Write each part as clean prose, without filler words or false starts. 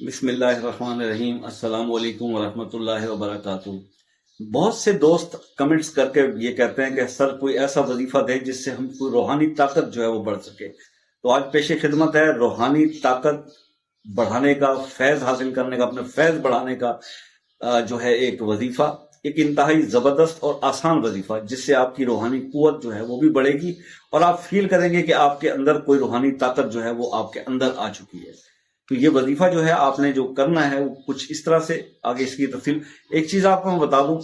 بسم اللہ الرحمن الرحیم۔ السلام علیکم ورحمۃ اللہ وبرکاتہ۔ بہت سے دوست کمنٹس کر کے یہ کہتے ہیں کہ سر کوئی ایسا وظیفہ دے جس سے ہم کوئی روحانی طاقت جو ہے وہ بڑھ سکے۔ تو آج پیش خدمت ہے روحانی طاقت بڑھانے کا، فیض حاصل کرنے کا، اپنے فیض بڑھانے کا جو ہے ایک وظیفہ، ایک انتہائی زبردست اور آسان وظیفہ، جس سے آپ کی روحانی قوت جو ہے وہ بھی بڑھے گی اور آپ فیل کریں گے کہ آپ کے اندر کوئی روحانی طاقت جو ہے وہ آپ کے اندر آ چکی ہے۔ تو یہ وظیفہ جو ہے آپ نے جو کرنا ہے وہ کچھ اس طرح سے، آگے اس کی تفصیل۔ ایک چیز آپ کو میں بتا دوں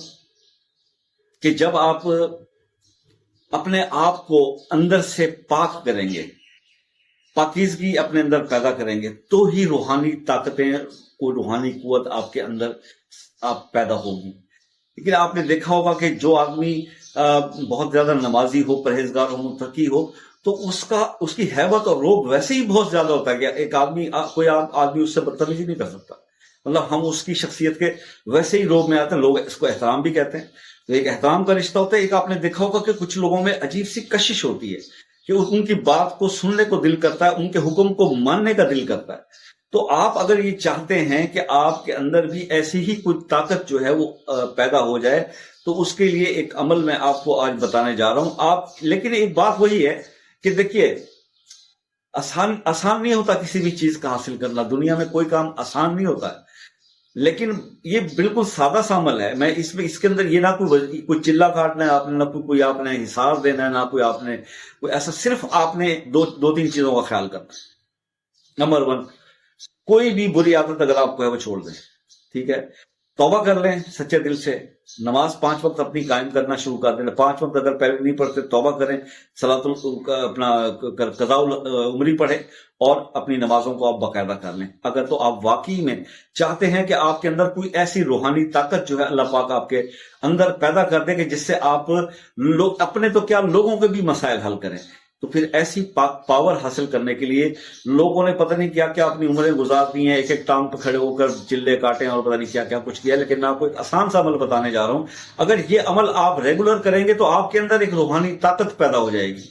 کہ جب آپ اپنے آپ کو اندر سے پاک کریں گے، پاکیزگی اپنے اندر پیدا کریں گے، تو ہی روحانی طاقتیں، کوئی روحانی قوت آپ کے اندر پیدا ہوگی۔ لیکن آپ نے دیکھا ہوگا کہ جو آدمی بہت زیادہ نمازی ہو، پرہیزگار ہو، متقی ہو، تو اس کی ہیبت اور روب ویسے ہی بہت زیادہ ہوتا ہے کہ ایک آدمی، کوئی آدمی اس سے بدتمیزی نہیں کر سکتا۔ مطلب ہم اس کی شخصیت کے ویسے ہی روب میں آتے ہیں۔ لوگ اس کو احترام بھی کہتے ہیں، تو ایک احترام کا رشتہ ہوتا ہے۔ ایک آپ نے دیکھا ہوگا کہ کچھ لوگوں میں عجیب سی کشش ہوتی ہے کہ ان کی بات کو سننے کو دل کرتا ہے، ان کے حکم کو ماننے کا دل کرتا ہے۔ تو آپ اگر یہ چاہتے ہیں کہ آپ کے اندر بھی ایسی ہی کوئی طاقت جو ہے وہ پیدا ہو جائے، تو اس کے لیے ایک عمل میں آپ کو آج بتانے جا رہا ہوں۔ لیکن ایک بات وہی ہے کہ دیکھیے، آسان نہیں ہوتا کسی بھی چیز کا حاصل کرنا، دنیا میں کوئی کام آسان نہیں ہوتا ہے، لیکن یہ بالکل سادہ سا عمل ہے۔ میں اس کے اندر یہ نہ کوئی چلا کاٹنا ہے آپ نے، نہ کوئی آپ نے حساب دینا ہے، نہ کوئی آپ نے کوئی ایسا، صرف آپ نے دو تین چیزوں کا خیال کرنا ہے۔ نمبر 1، کوئی بھی بری عادت اگر آپ کو ہے وہ چھوڑ دیں، ٹھیک ہے؟ توبہ کر لیں سچے دل سے، نماز 5 وقت اپنی قائم کرنا شروع کر دیں۔ 5 وقت اگر پہلے نہیں پڑھتے توبہ کریں، اپنا قضاء عمری پڑھیں اور اپنی نمازوں کو آپ باقاعدہ کر لیں۔ اگر تو آپ واقعی میں چاہتے ہیں کہ آپ کے اندر کوئی ایسی روحانی طاقت جو ہے اللہ پاک آپ کے اندر پیدا کر دے کہ جس سے آپ اپنے تو کیا لوگوں کے بھی مسائل حل کریں، تو پھر ایسی پاور حاصل کرنے کے لیے لوگوں نے پتہ نہیں کیا کیا اپنی عمریں گزار دی ہیں، ایک ٹانگ پہ کھڑے ہو کر چلے کاٹیں اور پتہ نہیں کیا کیا کچھ کیا۔ لیکن میں آپ کو ایک آسان سا عمل بتانے جا رہا ہوں، اگر یہ عمل آپ ریگولر کریں گے تو آپ کے اندر ایک روحانی طاقت پیدا ہو جائے گی۔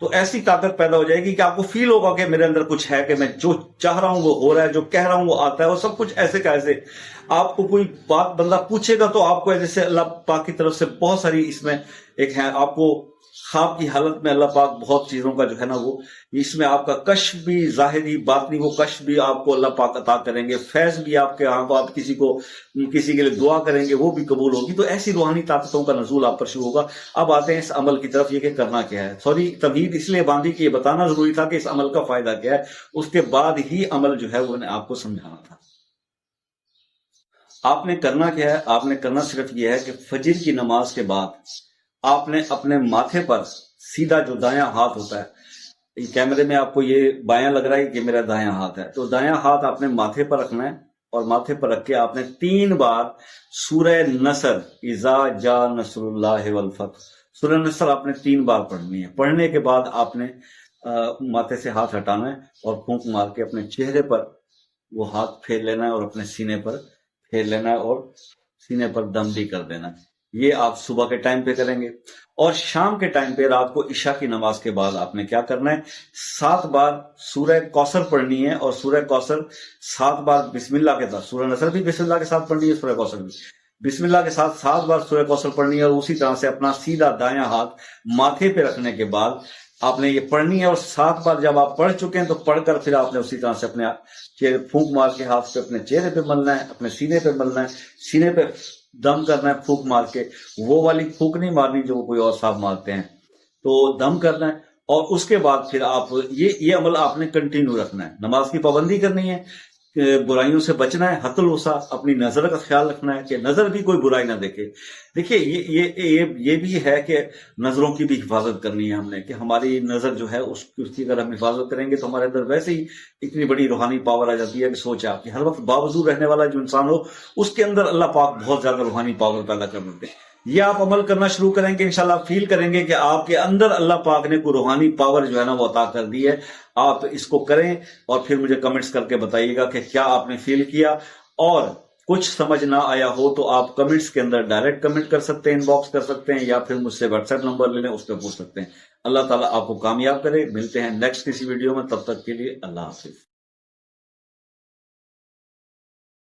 تو ایسی طاقت پیدا ہو جائے گی کہ آپ کو فیل ہوگا کہ میرے اندر کچھ ہے، کہ میں جو چاہ رہا ہوں وہ ہو رہا ہے، جو کہہ رہا ہوں وہ آتا ہے، اور سب کچھ ایسے کا ایسے۔ آپ کو کوئی بات بندہ پوچھے گا تو آپ کو جیسے اللہ پاک کی طرف سے بہت ساری اس میں ایک ہے، آپ کو خواب کی حالت میں اللہ پاک بہت چیزوں کا جو ہے نا وہ اس میں آپ کا کشف بھی، ظاہری باطنی وہ کشف بھی آپ کو اللہ پاک عطا کریں گے، فیض بھی آپ کے ہاں کو، آپ کسی کے لیے دعا کریں گے وہ بھی قبول ہوگی۔ تو ایسی روحانی طاقتوں کا نزول آپ پر شروع ہوگا۔ اب آتے ہیں اس عمل کی طرف، یہ کہ کرنا کیا ہے۔ سوری، تمہید اس لیے باندھی کہ یہ بتانا ضروری تھا کہ اس عمل کا فائدہ کیا ہے، اس کے بعد ہی عمل جو ہے وہ میں نے آپ کو سمجھانا تھا۔ آپ نے کرنا کیا ہے؟ آپ نے کرنا صرف یہ ہے کہ فجر کی نماز کے بعد آپ نے اپنے ماتھے پر سیدھا جو دایاں ہاتھ ہوتا ہے، کیمرے میں آپ کو یہ بایاں لگ رہا ہے کہ میرا دایاں ہاتھ ہے، تو دایاں ہاتھ آپ نے ماتھے پر رکھنا ہے، اور ماتھے پر رکھ کے آپ نے 3 بار سورہ نصر، اذا جاء نصر اللہ والفتح، سورہ نصر آپ نے 3 بار پڑھنی ہے۔ پڑھنے کے بعد آپ نے ماتھے سے ہاتھ ہٹانا ہے اور پھونک مار کے اپنے چہرے پر وہ ہاتھ پھیر لینا ہے اور اپنے سینے پر پھیر لینا ہے اور سینے پر دم بھی کر دینا ہے۔ یہ آپ صبح کے ٹائم پہ کریں گے، اور شام کے ٹائم پہ رات کو عشاء کی نماز کے بعد آپ نے کیا کرنا ہے؟ 7 بار سورہ کوثر پڑھنی ہے، اور سورہ کوثر 7 بار بسم اللہ کے ساتھ، سورہ نصر بھی بسم اللہ کے ساتھ پڑھنی ہے، سورہ کوثر بھی بسم اللہ کے ساتھ 7 بار سورہ کوثر پڑھنی ہے، اور اسی طرح سے اپنا سیدھا دایاں ہاتھ ماتھے پہ رکھنے کے بعد آپ نے یہ پڑھنی ہے۔ اور 7 بار جب آپ پڑھ چکے ہیں تو پڑھ کر پھر آپ نے اسی طرح سے اپنے چہرے پھونک مار کے ہاتھ پہ اپنے چہرے پہ ملنا ہے، اپنے سینے پہ ملنا ہے، سینے پہ دم کرنا ہے پھونک مار کے، وہ والی پھونک نہیں مارنی جو کوئی اور صاحب مارتے ہیں، تو دم کرنا ہے۔ اور اس کے بعد پھر آپ یہ عمل آپ نے کنٹینیو رکھنا ہے۔ نماز کی پابندی کرنی ہے، برائیوں سے بچنا ہے، حت الوسع، اپنی نظر کا خیال رکھنا ہے کہ نظر بھی کوئی برائی نہ دیکھے۔ دیکھیے یہ بھی ہے کہ نظروں کی بھی حفاظت کرنی ہے ہم نے، کہ ہماری نظر جو ہے اس کی اگر ہم حفاظت کریں گے تو ہمارے اندر ویسے ہی اتنی بڑی روحانی پاور آ جاتی ہے کہ سوچ آپ کی ہر وقت باوضو رہنے والا جو انسان ہو اس کے اندر اللہ پاک بہت زیادہ روحانی پاور پیدا کر دیتے ہیں۔ یہ آپ عمل کرنا شروع کریں گے، انشاءاللہ فیل کریں گے کہ آپ کے اندر اللہ پاک نے کوئی روحانی پاور جو ہے نا وہ عطا کر دی ہے۔ آپ اس کو کریں اور پھر مجھے کمنٹس کر کے بتائیے گا کہ کیا آپ نے فیل کیا، اور کچھ سمجھ نہ آیا ہو تو آپ کمنٹس کے اندر ڈائریکٹ کمنٹ کر سکتے ہیں، ان باکس کر سکتے ہیں، یا پھر مجھ سے واٹس ایپ نمبر لے لیں، اس پہ پوچھ سکتے ہیں۔ اللہ تعالیٰ آپ کو کامیاب کرے۔ ملتے ہیں نیکسٹ کسی ویڈیو میں، تب تک کے لیے اللہ حافظ۔